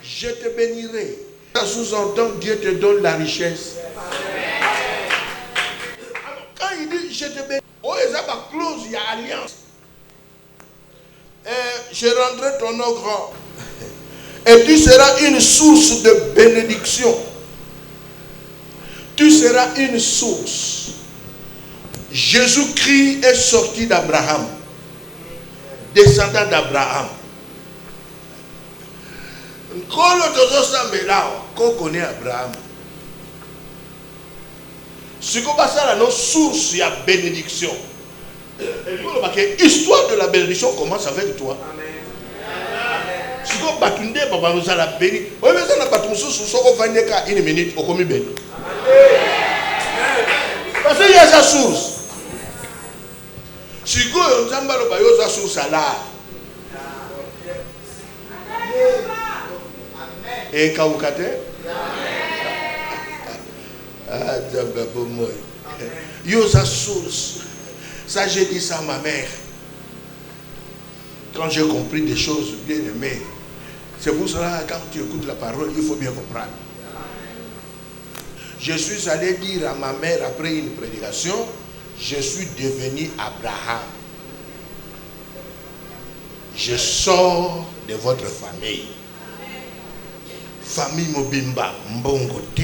je te bénirai. Ça sous-entend Dieu te donne la richesse. Alors, quand il dit je te bénirai, oh, il y a une clause, il y a alliance. Je rendrai ton nom grand. Et tu seras une source de bénédiction. Tu seras une source. Jésus-Christ est sorti d'Abraham, descendant d'Abraham. Quand on connaît Abraham, ce qu'on passe à la source, il y a bénédiction. L'histoire de la bénédiction commence avec toi. Si on batunde, papa nous a la béni. Oui, mais ça n'a pas tout sous ce va une minute au commis béni. Parce qu'il y a sa source. Si on a sa source là. Et Kaoukate? Ah, pour moi. Yo sa source. Ça, j'ai dit ça à ma mère. Quand j'ai compris des choses bien aimées. C'est pour cela quand tu écoutes la parole, il faut bien comprendre. Je suis allé dire à ma mère après une prédication, je suis devenu Abraham. Je sors de votre famille. Famille Mobimba Mbongote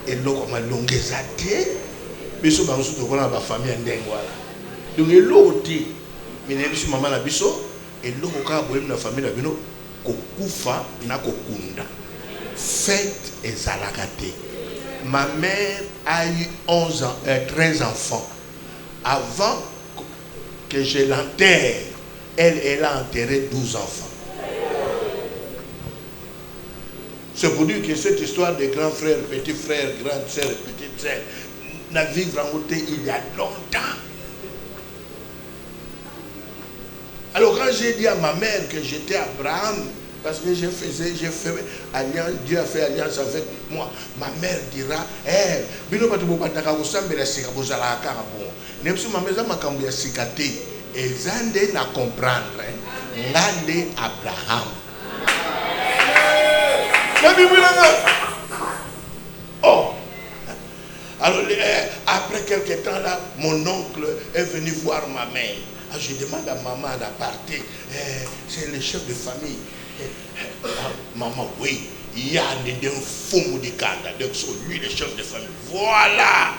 et l'Okoma Longezate. Mais ce bango surtout qu'on a ma famille en Dengwala. Donc il l'autre, mais il y a maman na biso et l'autre quand vous na famille na bino kokufa na kokunda. Fête et zalakate. Ma mère a eu 13 enfants. Avant que je l'enterre, elle a enterré 12 enfants. C'est pour dire que cette histoire de grands frères, petits frères, grandes sœurs, petites sœurs, n'a vivre en côté il y a longtemps. Alors quand j'ai dit à ma mère que j'étais Abraham, parce que j'ai fait alliance, Dieu a fait alliance avec moi, ma mère dira, bino batu bobandaka kosambela sika bozala kaka bon. Nem si ma mère makambo ya sikate, ezande na comprendre, ngande Abraham. Oh! Alors, après quelques temps là, mon oncle est venu voir ma mère. Alors, je demande à maman d'aparter. C'est le chef de famille. Maman, oui, il y a un fou de Kanda. Donc, c'est lui le chef de famille. Voilà!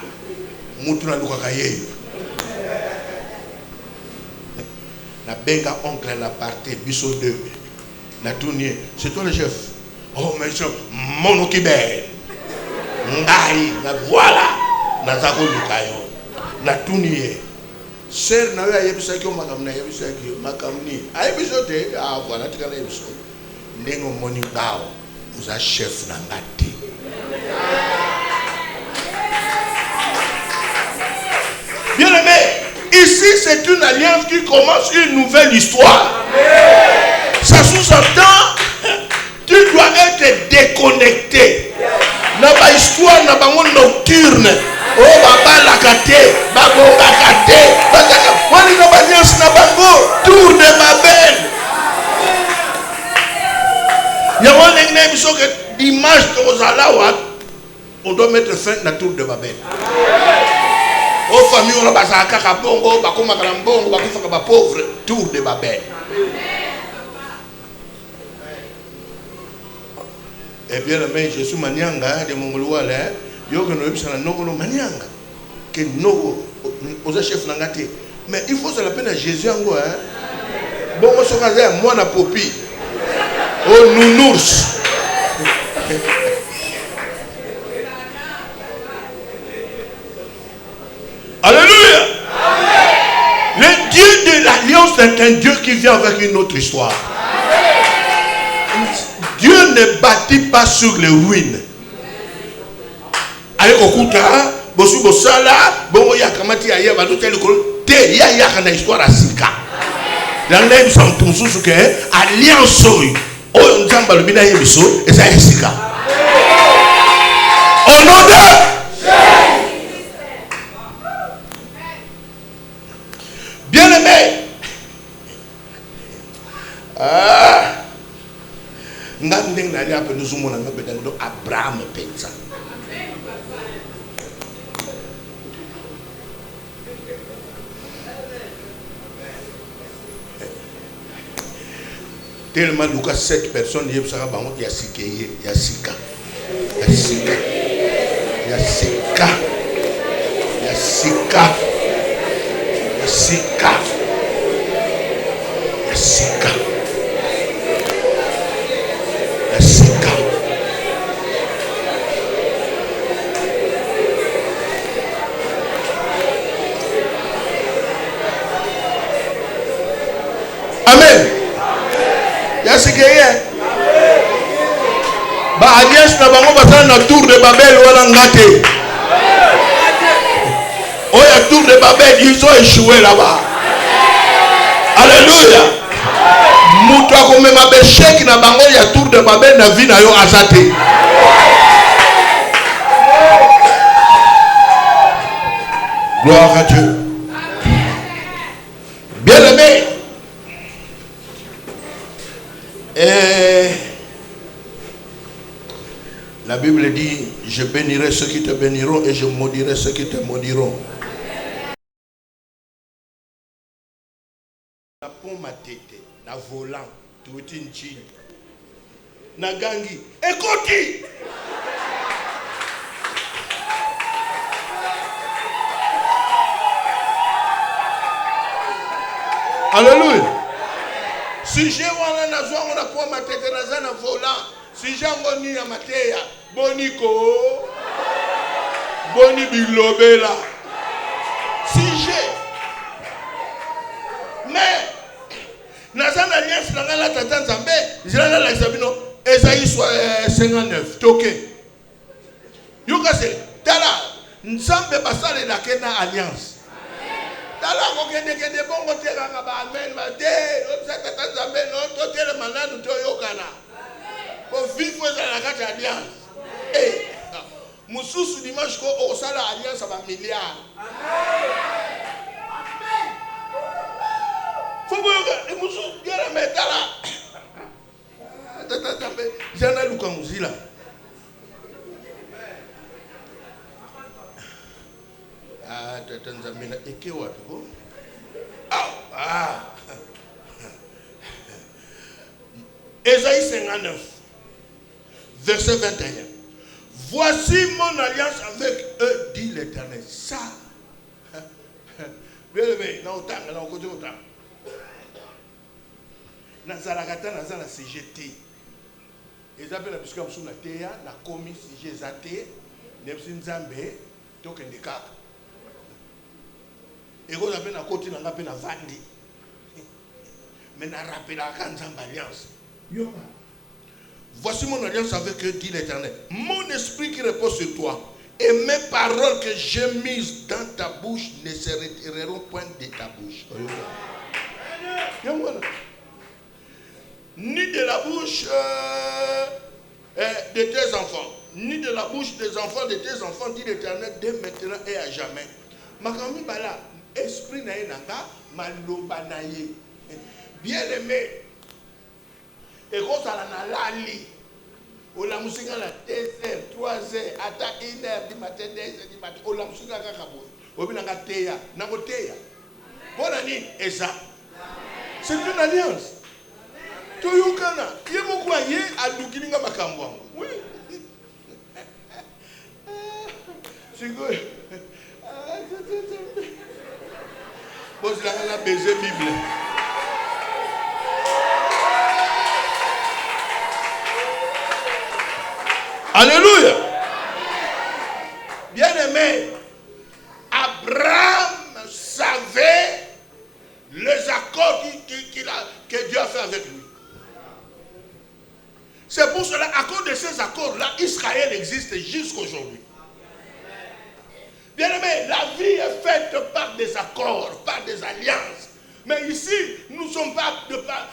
Moutuna Lukakaye. La benga oncle l'a parté, biso 2. La tournée, c'est toi le chef. Oh, monsieur, mon okibé. Ngai, voilà. Nazako lukayo. La tournée. Sœur na ya yebisa ki makamna yebisa ki makamni. Ayebisote, ah voilà, tu kana yebiso. Ndengo moni bao. Vous êtes chef na ngati. Bien aimé, ici c'est une alliance qui commence une nouvelle histoire. Ça sous-entend, tu dois être déconnecté. N'a pas histoire, n'a pas monde nocturne. Oh, baba la kate, bago la kate, wani na alliance na bango, tour de Babel. Y'a un ennemi sur que l'image de Ozalawa, on doit mettre fin à la tour de Babel. Aux familles, on a besoin de Kakabongo, Bakoma Kalambongo, Bakoma pauvre, tour de Babel. Eh bien, je suis Manianga de Mongolois, yo que nous sommes Nogolo Manianga, que Nogo, aux chefs Nangate. Mais il faut se la peine à Jésus en Goa. Bon, moi, je suis moi, na popi. Oh, nounours. Alléluia. Le Dieu de l'alliance est un Dieu qui vient avec une autre histoire. Dieu ne bâtit pas sur les ruines. Allez, Okuta, Bosu Bosala, Bongo Yakamati Aya, Badotel, Te, Yakana histoire à Sika. Dans l'aime sans tout ce que alliance, oh, on s'en le bina Yebiso, et ça est Sika. Au nom de bien aimé. Ngandeng nali ape nous sommes en train Abraham pensa. Tellement Lucas 7 personnes il y a Sika, Yassika, Yassika, Yassika, Yassika, Yassika, Yassika, Yassika. Amen. Yasikeye ba alliance na bango basala na tour de Babel wala ngate. Oh ya tour de Babel ils ont échoué là-bas. Alléluia. Mutu akomema besheki na bango ya tour de Babel na vie na yo azate. Gloire à Dieu. Bien aimé. Et la Bible dit, je bénirai ceux qui te béniront et je maudirai ceux qui te maudiront. Na pomme à tête, na volant, tout une chine, na gangi, écoutez. Alléluia. Si j'ai wana na zwango na pomme à tête na zana volant, si j'ai ngoni ya mateya, boniko, boni bilobela. Si j'ai, mais na zana alliance na la tata Nzambe, zana la Sabino, Esaïe 59, toke. Yuka se, tala, Nzambe basale la kena alliance. Tala kokende kende bongo teka ngaba amen mate, otaka Nzambe no totele mananu toyokana. Pour vivre dans la carte alliance. Eh, mususu dimanche ko osala alliance ba milliard. Faut que mususu gera metala. Tata Nzambe, jana luka muzila. Ah, tata Nzambe na eke wapi ko? Esaïe 59, verset 21. Voici mon alliance avec eux, dit l'Éternel. Ça, bien aimé, dans autant, dans côté autant. Dans Zalakata, dans la CGT. Ils appellent la biscuit sur la terre, la commis CGT, Nepsin Zambé, token de cap. Et vous avez un côté, on a appelé la Vandi. Mais on a rappelé la alliance. Voici mon alliance avec eux, dit l'Éternel. Mon esprit qui repose sur toi et mes paroles que j'ai mises dans ta bouche ne se retireront point de ta bouche. Ni de la bouche de tes enfants, ni de la bouche des enfants de tes enfants, dit l'Éternel, dès maintenant et à jamais. Makami bala, esprit na nanga, maloba na ye. Bien aimé. Et quand ça na lali, on la musique à la 2h, 3h, à 1h du matin, 2h du matin, on la musique à la kabou. On vient à teya, na teya. Bonne année, et ça. C'est une alliance. Toyokana, yemo kwa ye adukilinga makambo. Oui. C'est good. Bon, c'est la baiser Bible. Alléluia. Bien aimé, Abraham savait les accords que Dieu a fait avec lui. C'est pour cela, à cause de ces accords-là, Israël existe jusqu'aujourd'hui. Bien aimé, la vie est faite par des accords, par des alliances. Mais ici, nous ne sommes pas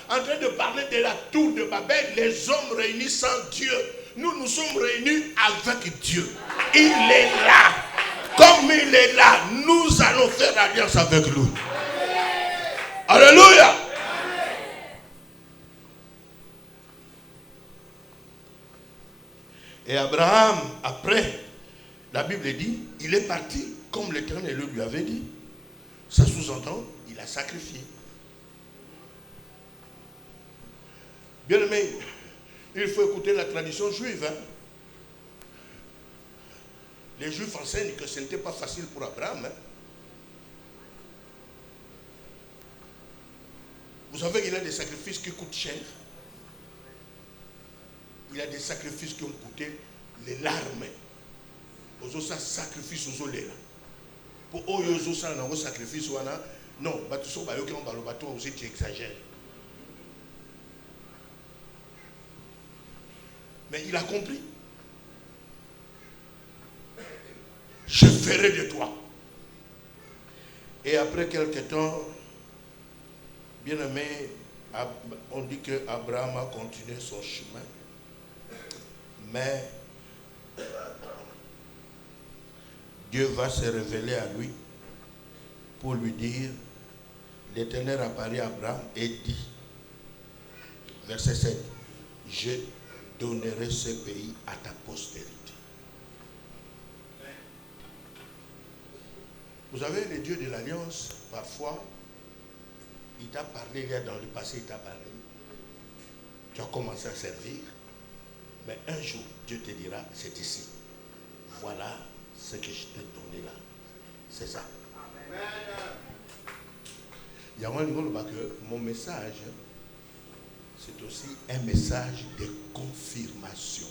en train de parler de la tour de Babel, les hommes réunis sans Dieu. Nous sommes réunis avec Dieu. Il est là. Comme il est là, nous allons faire alliance avec lui. Alléluia. Et Abraham, après, la Bible dit, il est parti comme l'Éternel lui avait dit. Ça sous-entend, il a sacrifié. Bien aimé, il faut écouter la tradition juive. Hein. Les Juifs enseignent que ce n'était pas facile pour Abraham. Hein. Vous savez qu'il a des sacrifices qui coûtent cher. Il a des sacrifices qui ont coûté les larmes. Aux autres sacrifices aux autres. Pour eux, aux autres sacrifices, non, aussi tu exagères. Mais il a compris. Je ferai de toi. Et après quelque temps, bien aimé, on dit qu'Abraham a continué son chemin. Mais Dieu va se révéler à lui pour lui dire, l'Éternel apparaît à Abraham et dit, verset 7, je donnerai ce pays à ta postérité. Vous savez, le Dieu de l'Alliance, parfois, il t'a parlé, il y a dans le passé, il t'a parlé. Tu as commencé à servir, mais un jour, Dieu te dira, c'est ici. Voilà ce que je t'ai donné là. C'est ça. Il y a un que mon message, c'est aussi un message de confirmation.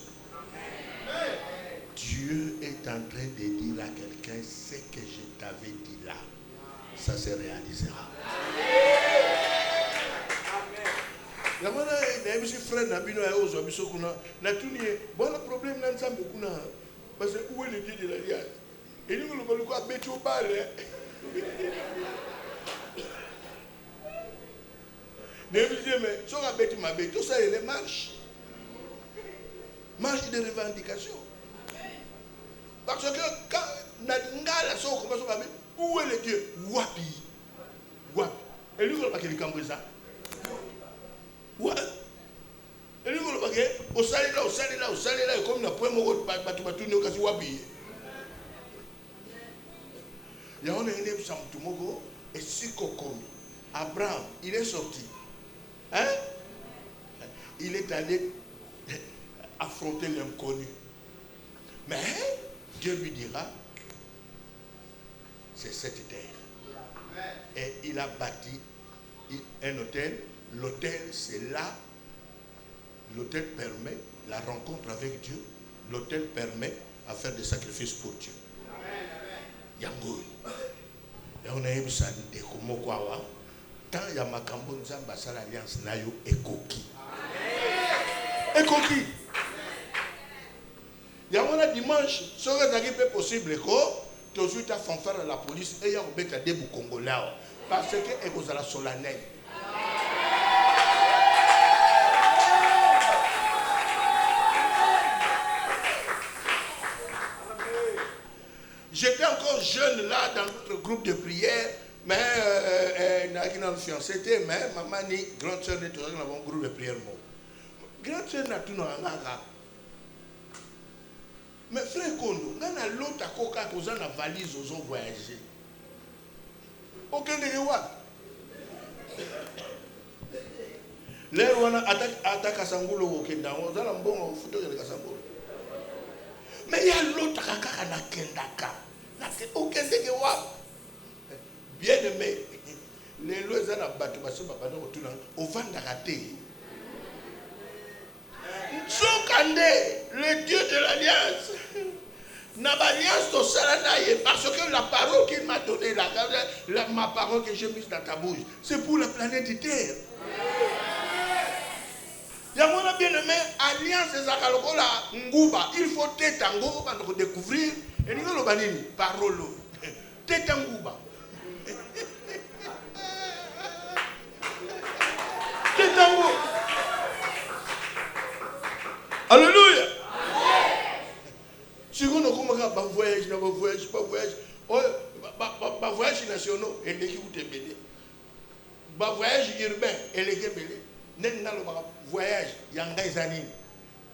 Dieu est en train de dire à quelqu'un ce que je t'avais dit là. Ça se réalisera. Parce que où est le Dieu de l'Alliance? Et nous, nous allons mettre au bal. Mais si on a bêté ma bête, tout ça, il est marche. Marche de revendication. Parce que quand Nadingala sort comme ça, où est le Dieu? Wapi. Wapi. Et nous, on va qu'il cambre ça. Wapi. Et nous, on va qu'il au salé là, comme on a point mot de batou, nous, kasi wapi. Il y a un élève Samtumogo et Sikokomi. Abraham, il est sorti. Hein? Il est allé affronter l'inconnu. Mais Dieu lui dira, c'est cette terre. Et il a bâti un hôtel. L'hôtel, c'est là. L'hôtel permet la rencontre avec Dieu. L'hôtel permet à faire des sacrifices pour Dieu. Yango. Et on a eu ça de comment quoi. Tant il y a ma cambone ça l'alliance nayo ekoki. Ekoki. Il y a un dimanche, ce qui est possible que tu as fanfare à la police et il y a un bec à des Congolais. Parce que c'est la solennelle. J'étais encore jeune là dans notre groupe de prière, mais c'était maman ni grande soeur de toujours dans un groupe de prière. Grande soeur n'a tout dans la. Mais frère Kondo, on a l'autre à coca causant la valise aux autres voyager. Aucun de vous. Là on a attaque à Sangolo au Kenda, on a un bon photo de Kasangolo. Mais il y a l'autre à Kakana Kendaka. Aucun de vous. Bien aimé, les lois à la bateau, au vent d'arrêter. Le Dieu de l'Alliance n'a pas alliance au Salanaïe parce que la parole qu'il m'a donnée, ma parole que j'ai mise dans ta bouche, c'est pour la planète Terre. Il y a mon bien aimé, alliance des Akalokola, Ngouba, il faut tétango pour découvrir, et nous allons banir parole. Tétangouba. Tétango. Alléluia. Si on a commencé à voyage, voyage national, et l'équipe est belé. Voyage urbain, et l'équipe est belé. N'est pas voyage, il y a un gars,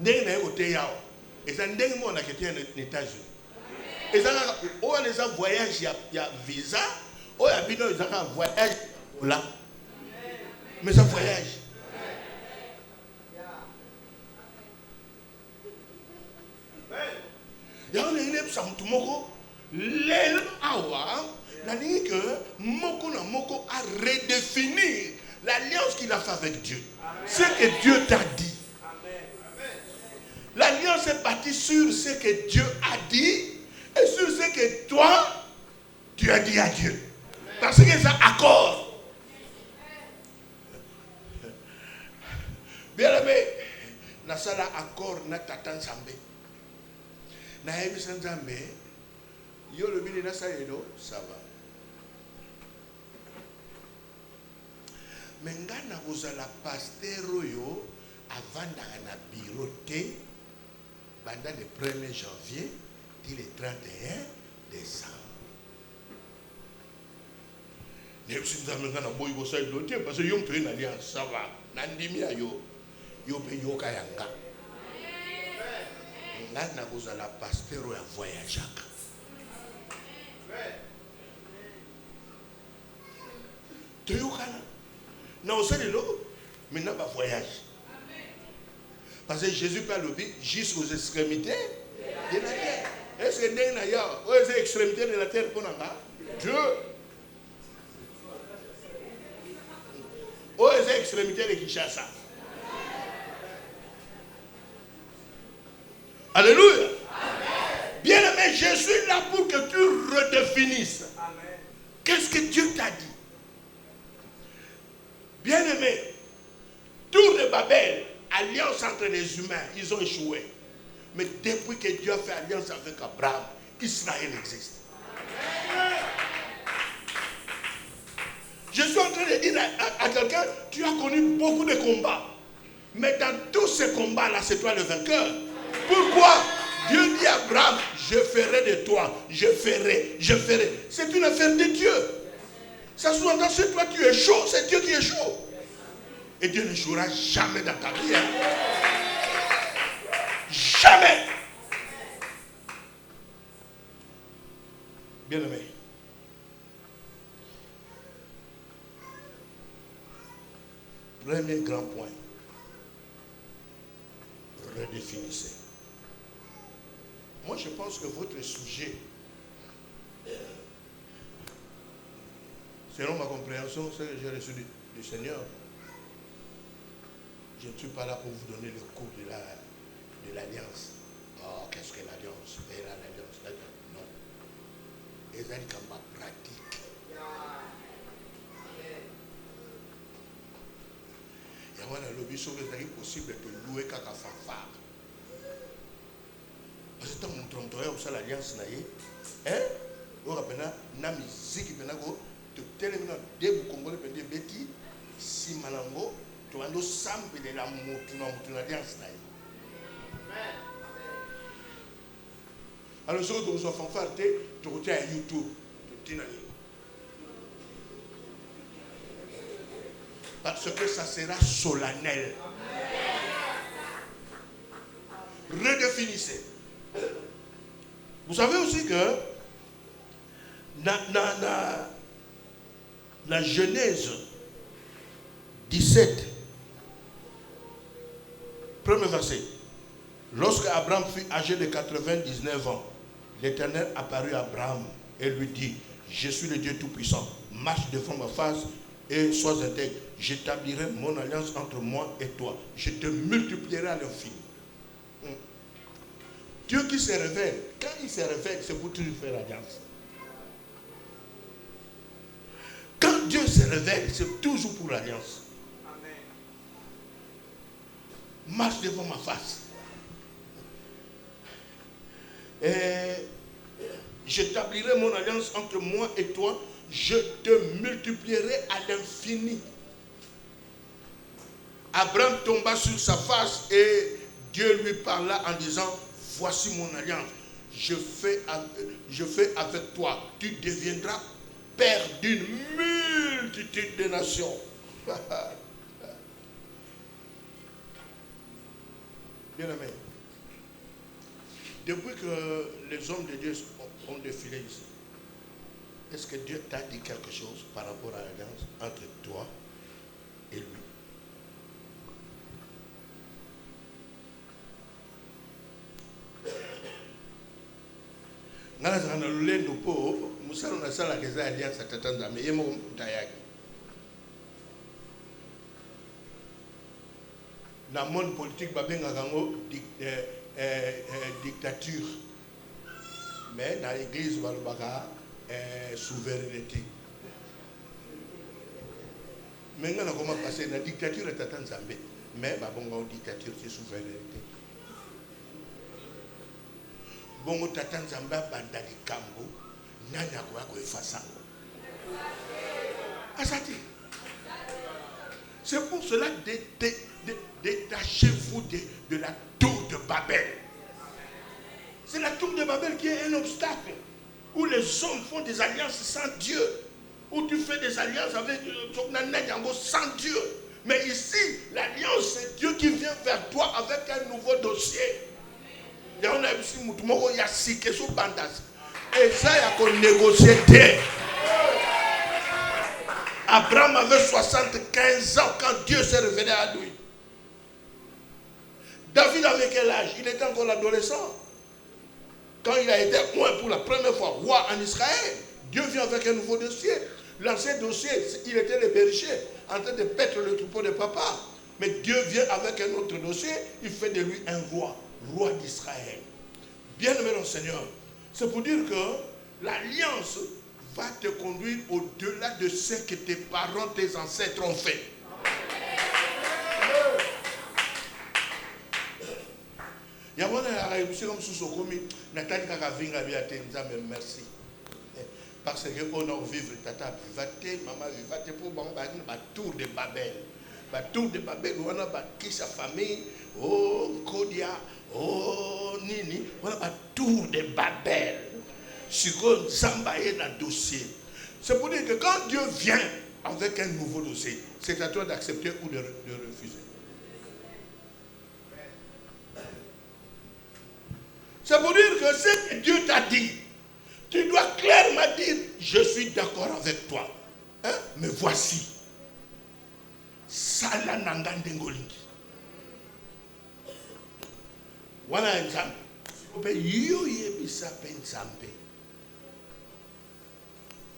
n'est pas au théâtre. Et ça n'est pas un étage. Et ça, on a un voyage, il y a visa, on a un voyage là. Mais ça voyage. Il y a un élève, ça me tombe. L'élève, n'a dit que Moko a redéfini l'alliance qu'il a fait avec Dieu. Ce que Dieu t'a dit. L'alliance est bâtie sur ce que Dieu a dit et sur ce que toi, tu as dit à Dieu. Parce que c'est un accord. Bien aimé, na sala accord na tatan sambe. Na hebi sanzambe, yo le bini na sayedo, ça va. Mais ngana kozala pasteur yo avant na bureau te pendant le 1er janvier till le 31 décembre. Ne si nzambe ngana boyi bo sayedo te parce que yo mpe na alliance ça va. Nandimi yo yo pe yo kayanga. Ngana kozala pasteur ya voyageaka. Tu yokana. Non, c'est le maintenant va voyage. Parce que Jésus parle jusqu'aux extrémités de la terre. Est-ce que les extrémités de la terre qu'on a? Dieu. Aux extrémités de Kinshasa. Alléluia. Bien-aimé, je suis là pour que tu redéfinisses. Qu'est-ce que Dieu t'a dit? Bien-aimé, tour de Babel, alliance entre les humains, ils ont échoué. Mais depuis que Dieu a fait alliance avec Abraham, Israël existe. Je suis en train de dire à quelqu'un, tu as connu beaucoup de combats. Mais dans tous ces combats-là, c'est toi le vainqueur. Pourquoi? Dieu dit à Abraham, je ferai de toi, je ferai. C'est une affaire de Dieu. Ça sous-entend que toi tu es chaud, c'est Dieu qui est chaud. Et Dieu ne jouera jamais dans ta vie. Hein? Jamais. Bien aimé. Premier grand point. Redéfinissez. Moi je pense que votre sujet, selon ma compréhension, ce que j'ai reçu du Seigneur, je ne suis pas là pour vous donner le cours de l'alliance. Oh, qu'est-ce que l'alliance? Et là, l'alliance. Non. Et ça, c'est comme pratique. Il y a un lobby sur le c'est possible de louer caca fanfare. Parce que tant que nous avons ça l'alliance, hein? On a la musique qui est de tellement de Congolais de Betty, si Malango, tu as un sample de la alliance. Alors, ce que tu as fait, tu retiens à YouTube. Parce que ça sera solennel. Redéfinissez. Vous savez aussi que la Genèse 17, premier verset. Lorsque Abraham fut âgé de 99 ans, l'Éternel apparut à Abraham et lui dit, je suis le Dieu Tout-Puissant, marche devant ma face et sois intègre. J'établirai mon alliance entre moi et toi. Je te multiplierai à l'infini. Dieu qui se révèle, quand il se révèle, c'est pour toujours faire alliance. Quand Dieu se révèle, c'est toujours pour l'alliance. Marche devant ma face. Et j'établirai mon alliance entre moi et toi. Je te multiplierai à l'infini. Abraham tomba sur sa face et Dieu lui parla en disant, voici mon alliance. Je fais avec toi. Tu deviendras père d'une multitude de nations. Bien aimé. Depuis que les hommes de Dieu ont défilé ici, est-ce que Dieu t'a dit quelque chose par rapport à l'alliance entre toi et lui? Ngana zana lulendo po musalo na sala keza alliance atata nzambe yemo mutayaki. Na monde politique babenga kango dictature. Mais dans l'église balobaka souveraineté. Mais ngana comment passer na dictature atata nzambe mais babonga dictature c'est souveraineté. Bongo tata nzambe banda likambo nani akoya koefasa asati. C'est pour cela détachez-vous de la tour de Babel. C'est la tour de Babel qui est un obstacle où les hommes font des alliances sans Dieu, où tu fais des alliances avec sans Dieu. Mais ici, l'alliance, c'est Dieu qui vient vers toi avec un nouveau dossier. Et on a ici Moutoumoko Yassike sous Bandas. Et ça, il y a qu'on négocier. Abraham avait 75 ans quand Dieu s'est révélé à lui. David avait quel âge? Il était encore adolescent. Quand il a été oint pour la première fois roi en Israël, Dieu vient avec un nouveau dossier. L'ancien dossier, il était le berger en train de paître le troupeau de papa. Mais Dieu vient avec un autre dossier, il fait de lui un roi, roi d'Israël. Bien-aimé dans le Seigneur, c'est pour dire que l'alliance va te conduire au-delà de ce que tes parents, tes ancêtres ont fait. Merci. Parce que on vivre tata vivate, maman vivate pour la tour de Babel. La tour de Babel, on a bâti sa famille, oh Kodia, oh Nini, on a la tour de Babel. Sur Zambaye dans dossier. C'est pour dire que quand Dieu vient avec un nouveau dossier, c'est à toi d'accepter ou de refuser. C'est pour dire que ce que Dieu t'a dit, tu dois clairement dire, je suis d'accord avec toi. Hein? Mais voici. Sala nangande ngolingi. Wana nzambe. Ope yo yebisa pe nzambe.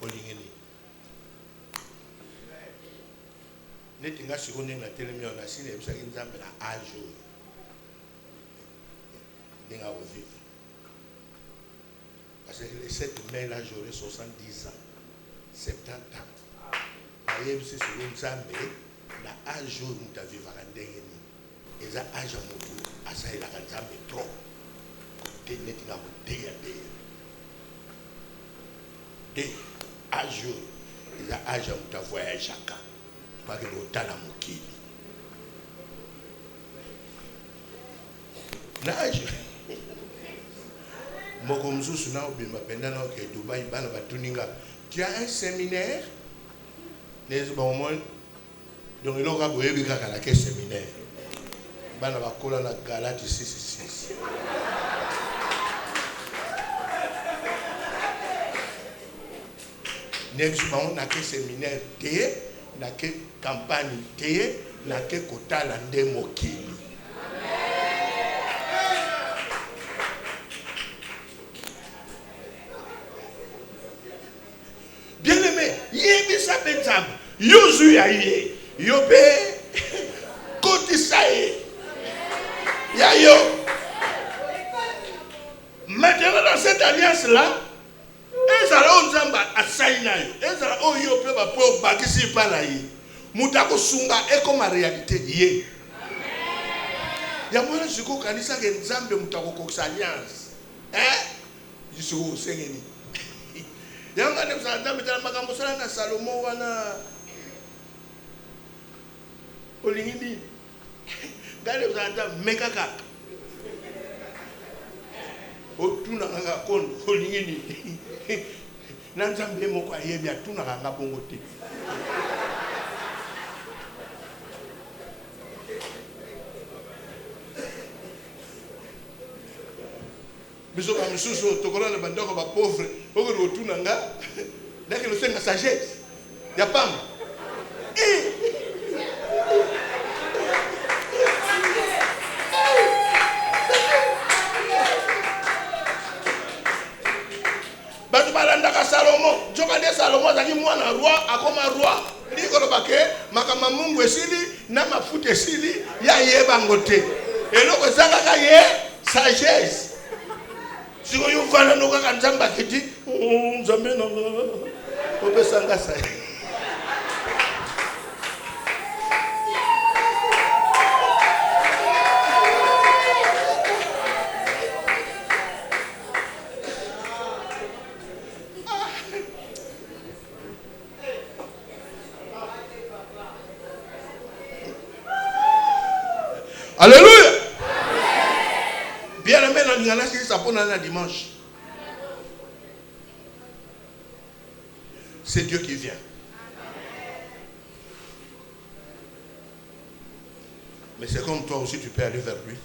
Olingeni. Netinga sikone na telemi on a sine yebisa nzambe na ajo. Denga au vivre. Parce que le 7 mai là j'aurai 70 ans. 70 ans. Ayebisa sikone nzambe na ajo muta vivre ndengeni. Eza aja mutu asa ila nzambe trop. Te netinga ko deya deya. De ajo eza aja muta voyage aka. Pas que l'otala mokili. Nage. Moko msusu na obima penda na ke Dubai bana batuninga. Tu as un séminaire? Les bon donc il aura boyebi kaka la ke séminaire. Bana bakola na Galate 6:6. Next on a que séminaire té, na que campagne té, na que kotala nde mokili. Bien-aimé, yebisa benzam, yozu yaye, yobe kotisaye. Yayo. Maintenant dans cette alliance là, ezala onzamba asaina yo, ezala oyo pe ba po bakisi pala yi. Mutako sunga ekoma réalité ye. Ya mwana siko kanisa ke nzambe mutako koksa alliance. Yisuko sengeni. Yanga ne msanda mitala makambo sala na Salomo wana olingini. Gale msanda mekaka. Otuna nga kondo olingini. Nanzambe moko ayebi atuna nga bongo te. Biso ba misusu tokola na bandoko ba pauvre, oko rotuna nga. Dake no senga sagesse. Ya pamba. Batu balandaka Salomo, joka de Salomo azaki mwana roi akoma roi. Likolo bake makama Mungu esili na mafuta esili ya yeba ngote. Eloko ezanga ye sagesse. Siko yuvana no kaka nzamba kiti, nzambe na obesanga sa. Alléluia. Bien aimé, on a ça pour un dimanche. C'est Dieu qui vient. Mais c'est comme toi aussi, tu peux aller vers lui.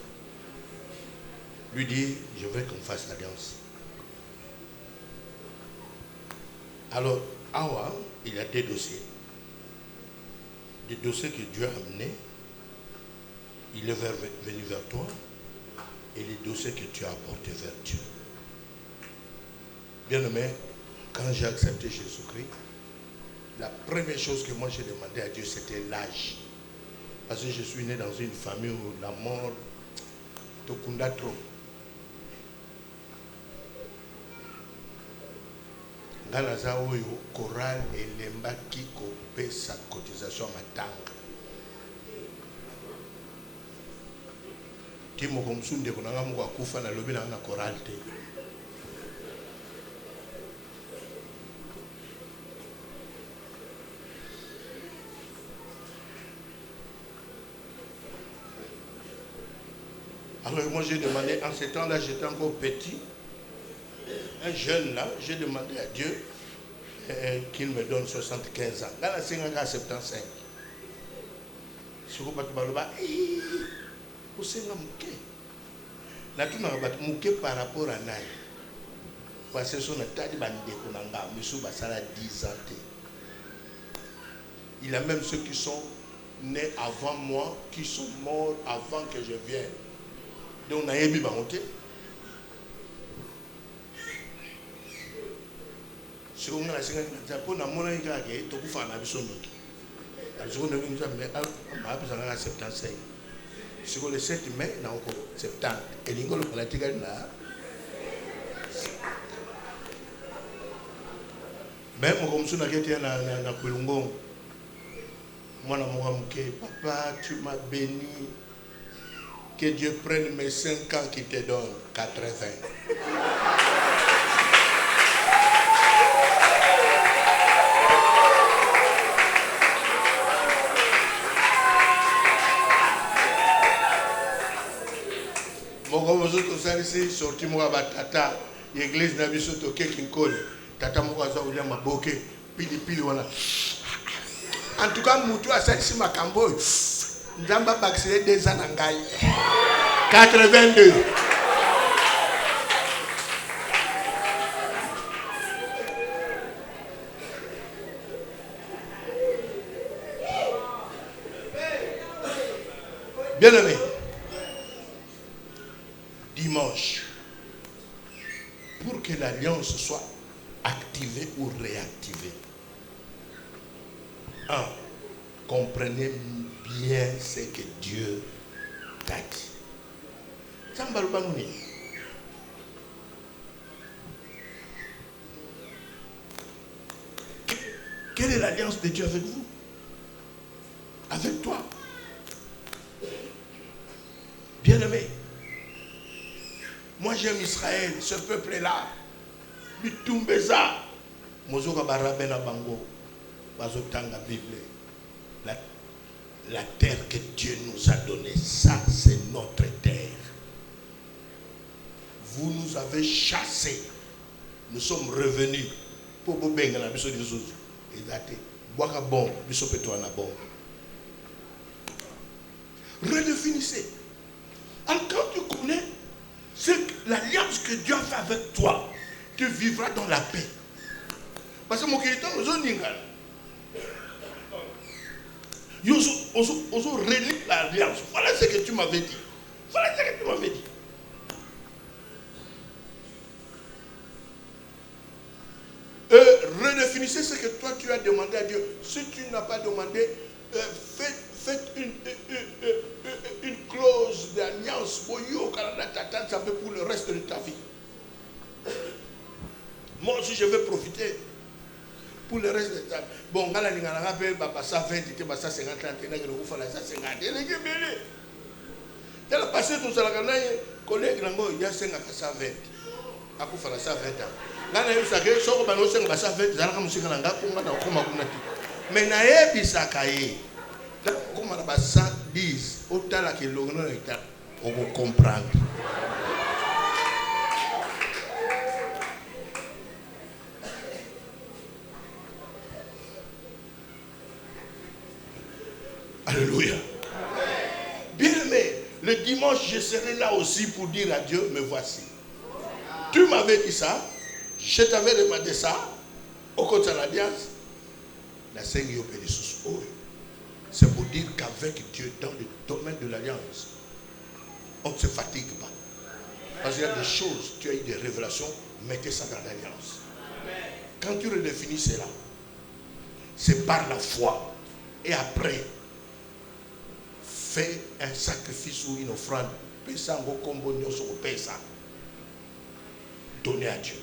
Lui dire, je veux qu'on fasse l'alliance. Alors, Awa, il y a des dossiers. Des dossiers que Dieu a amenés. Il est venu vers toi. Et les dossiers que tu as apportés vers Dieu. Bien aimé, quand j'ai accepté Jésus-Christ, la première chose que moi j'ai demandé à Dieu, c'était l'âge. Parce que je suis né dans une famille où la mort, tokunda trop. Nganaza oyo choral elemba kiko pe sa cotisation matanga. Timo komsunde kunanga mungu akufa na lobi na choral te. Alors moi j'ai demandé, en ce temps-là j'étais encore petit, un jeune là, j'ai demandé à Dieu qu'il me donne 75 ans. Là, la 5 ans à 75. Si vous battez baloba, vous savez mouké. Là tout n'a pas mouké par rapport à Naï. Parce que son état de bandé konanga, monsieur Bassala 10 ans. Il y a même ceux qui sont nés avant moi, qui sont morts avant que je vienne. Donc on a émis bangoté. Si on a la 50 ans, pour nous montrer que tout faire na biso noki. Alors on a vu nous mais on a besoin de 75. Si on le 7 mai na encore 70 et l'ingolo politique na même comme ça na kete na kulungo. Moi na mokamke papa tu m'as béni. Que Dieu prenne mes 5 ans qui te donne 80. Mon gros ici sorti moi batata l'église na biso to kekinkole tata moko aza ulia maboke pili pili wana. En tout cas mutu asalisi makambo Nzamba baxé 2 ans en gagne. 82. Bien aimé. Dimanche. Pour que l'alliance soit activée ou réactivée. 1. Comprenez bien ce que Dieu t'a dit. Quelle est l'alliance de Dieu avec vous? Avec toi? Bien-aimé, moi j'aime Israël, ce peuple-là. Bitumbeza, Mozoka Barabena Bango, Bazotanga Bible. La terre que Dieu nous a donnée, ça c'est notre terre. Vous nous avez chassés. Nous sommes revenus. Pour vous benga na biso dizuzu. Exacté. Boaka bon, biso peto na bon. Redéfinissez. Alors quand tu connais l'alliance que Dieu a fait avec toi, tu vivras dans la paix. Parce que mon kérito, nous avons dit, nous avons réuni l'alliance. Voilà ce que tu m'avais dit. Voilà ce que tu m'avais dit. Redéfinissez ce que toi tu as demandé à Dieu. Si tu n'as pas demandé, faites une clause d'alliance pour le reste de ta vie. Moi aussi je vais profiter pour le reste de ta vie. Bon, quand on a fait ça 20, ça 50, ça 50. Il a passé tout ça, collègue, il y a 5 ça 20. À quoi faire ça 20 ans. Là, il y a ça 20, mais il y a des ça comme on a 110, autant que l'on va comprendre. Alléluia. Bien aimé, le dimanche, je serai là aussi pour dire à Dieu, me voici. Tu m'avais dit ça, je t'avais demandé ça, au côté de l'alliance, c'est pour dire qu'avec Dieu, dans le domaine de l'alliance, on ne se fatigue pas. Parce qu'il y a des choses, tu as eu des révélations, mettez ça dans l'alliance. Quand tu redéfinis cela, c'est par la foi. Et après, fais un sacrifice ou une offrande. Donnez à Dieu.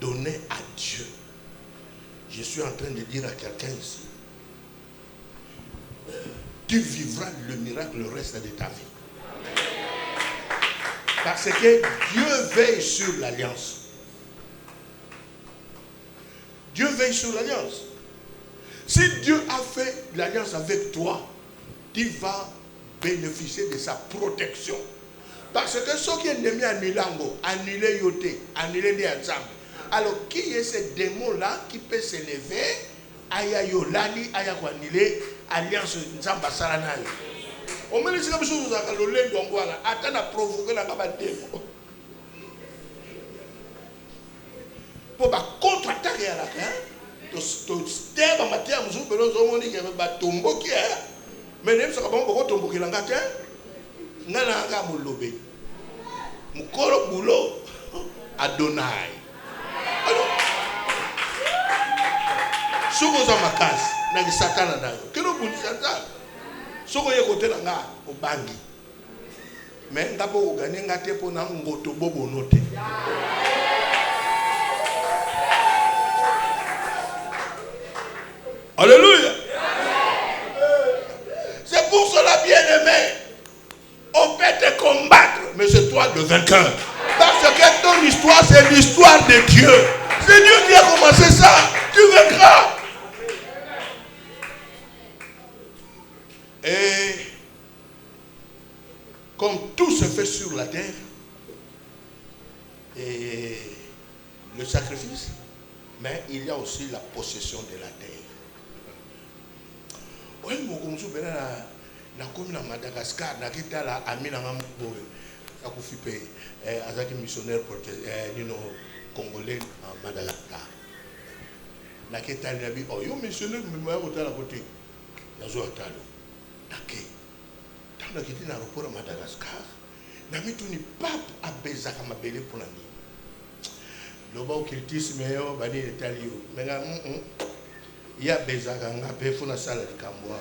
Donnez à Dieu. Je suis en train de dire à quelqu'un ici, tu vivras le miracle le reste de ta vie. Parce que Dieu veille sur l'alliance. Dieu veille sur l'alliance. Si Dieu a fait l'alliance avec toi, tu vas bénéficier de sa protection. Parce que ceux qui ont mis à Nilango, annulé Yoté, annulé les ensemble. Alors, qui est ce démon-là qui peut s'élever, aya yolali, aya annulé, alliance Nzamba Salanayo. On me dit que vous avez le lait d'Ongwala, attends à provoquer la cabane. Pour contre-attaquer à la fin, tu as matière, vous avez dit que vous avez tombeau qui est. Mais même si vous avez tombeau qui est là, vous avez lobé. Mukolo boulot Adonai. Alors, si vous avez ma case, vous avez Satan là-dedans. Quel est le Satan? Si vous avez côté là, au bangi. Mais d'abord, vous avez gagné pour un ngoto bobo noté. Alléluia. C'est pour cela, bien-aimé, on peut te combattre, mais c'est toi le vainqueur. Parce que ton histoire, c'est l'histoire de Dieu. C'est Dieu qui a commencé ça. Tu vaincras. Et comme tout se fait sur la terre, et le sacrifice, mais il y a aussi la possession de la terre. Oui, na commune à Madagascar, na kita la amina ngambo akufipe azaki missionnaire congolais à Madagascar. Na kita na bi oh yo missionnaire me au la côté. Na zo atalo. Nake. Tanda kiti na aéroport à Madagascar. Na mitu ni pap abeza kama bele pour nani. Loba okritisme yo bani etalio. Menga ya beza kanga pe funa sala likambwa.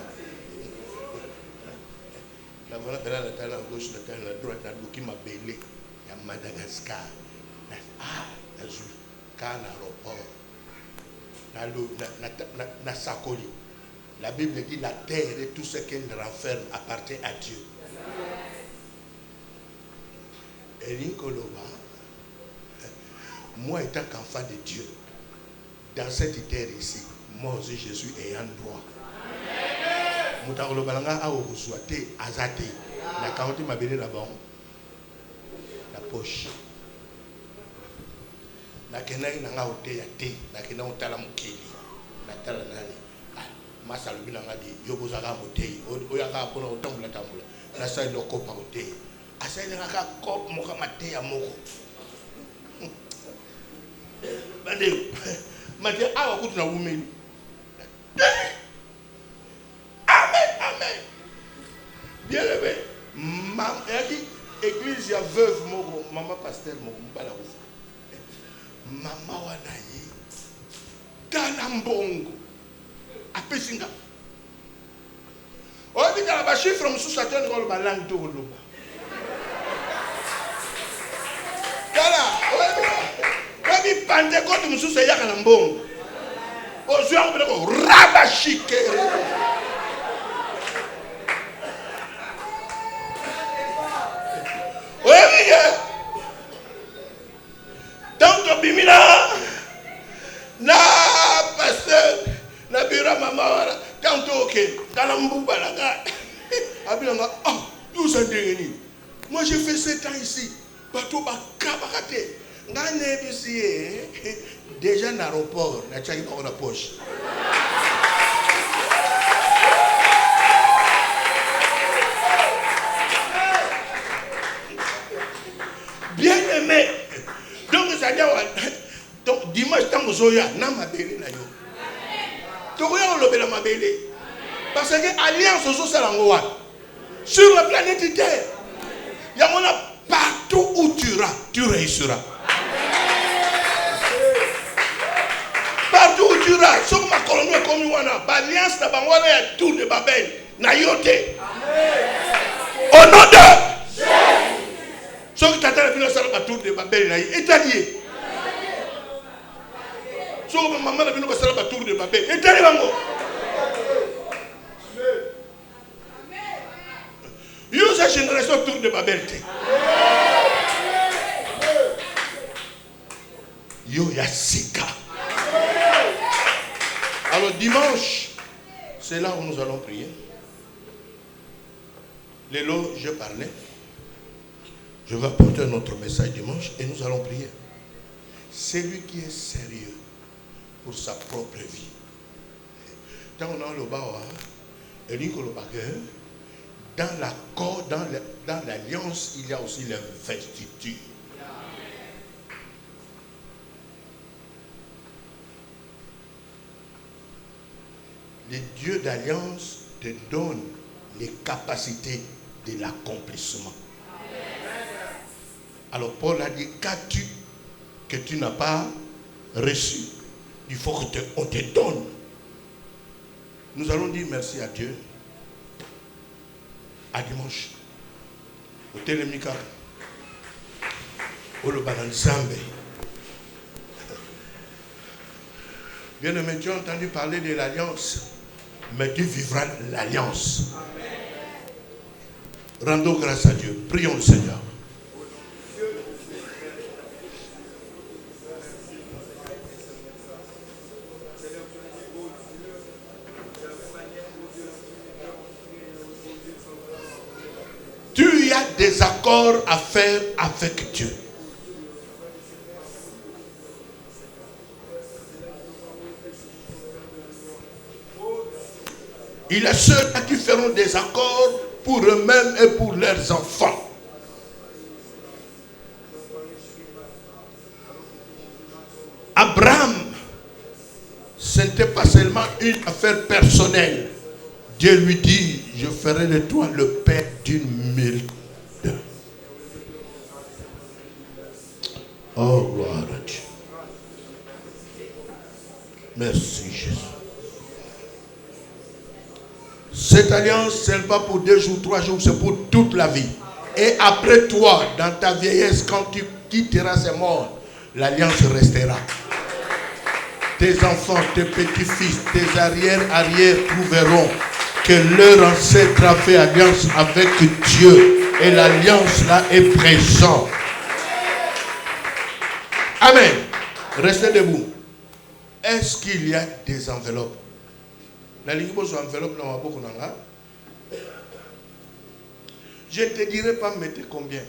La voilà la table à gauche, la table à droite, la qui m'a belé. Il y a Madagascar. Ah, il y a l'aéroport. Na Sakoli. La Bible dit la terre et tout ce qu'elle renferme appartient à Dieu. Et Nicoloma, moi étant qu'enfant de Dieu, dans cette terre ici, moi aussi je suis ayant droit. Moutarolo balanga a osuate azate la carotte m'a béni là-bas la poche la kenai nanga ote ya te la kenai otala mukeli la tala nani masalobi na ngadi yobozaka motei oyaka pona otambola tambola na sai loko pa motei asai ngaka kop moka mateya moko bande mate awa kutu na wumeli amen bien levé mam yaki église ya veuve moko mama pasteur moko mbala ko mama wana ye tala mbongo apesinga obi tala ba chiffre mususu atoni ko ba langue to loba tala obi Pentecôte mususu yaka na mbongo ozwa ko raba shikere obi donc bimina na pasteur na bira mama wala tanto ok dans mbuba la ga abilanga nous en dernier moi j'ai fait 7 ans ici bateau ba kabakate ngane bisi déjà na aéroport na chaki dans la poche bien aimé donc ça dit donc dimanche tango zoya na mabele na yo tokoya olobela mabele parce que alliance ozo salango wa sur la planète Terre il y a partout où tu réussiras partout où tu iras sur ma colonie comme wana alliance na bango ya tour de Babel na yote au nom de ce que t'attends la finance la tour de Babel là étalé so maman na bino basala ba tour de Babel etali bango yo sa génération tour de Babel te yo ya sika. Alors dimanche c'est là où nous allons prier. Lélo je parlais, je vais apporter notre message dimanche et nous allons prier. Celui qui est sérieux pour sa propre vie. Quand on a le bawa, dans l'accord, dans l'alliance, il y a aussi l'investiture. Les dieux d'alliance te donnent les capacités de l'accomplissement. Alors Paul a dit, qu'as-tu que tu n'as pas reçu? Il faut qu'on te donne. Nous allons dire merci à Dieu. À dimanche. Au Télémika. Au Lobananzambe. Bien aimé, tu as entendu parler de l'alliance. Mais tu vivras l'alliance. Rendons grâce à Dieu. Prions le Seigneur. Tu as des accords à faire avec Dieu. Il y a ceux qui feront des accords pour eux-mêmes et pour leurs enfants. Abraham, ce n'était pas seulement une affaire personnelle. Dieu lui dit, je ferai de toi le père d'une multitude. Oh, gloire à Dieu. Merci Jésus. Cette alliance, ce n'est pas pour 2 jours, 3 jours, c'est pour toute la vie. Et après toi, dans ta vieillesse, quand tu quitteras ces morts, l'alliance restera. Tes enfants, tes petits-fils, tes arrière-arrière trouveront que leur ancêtre a fait alliance avec Dieu. Et l'alliance là est présente. Amen. Restez debout. Est-ce qu'il y a des enveloppes? Je ne te dirai pas mettre combien.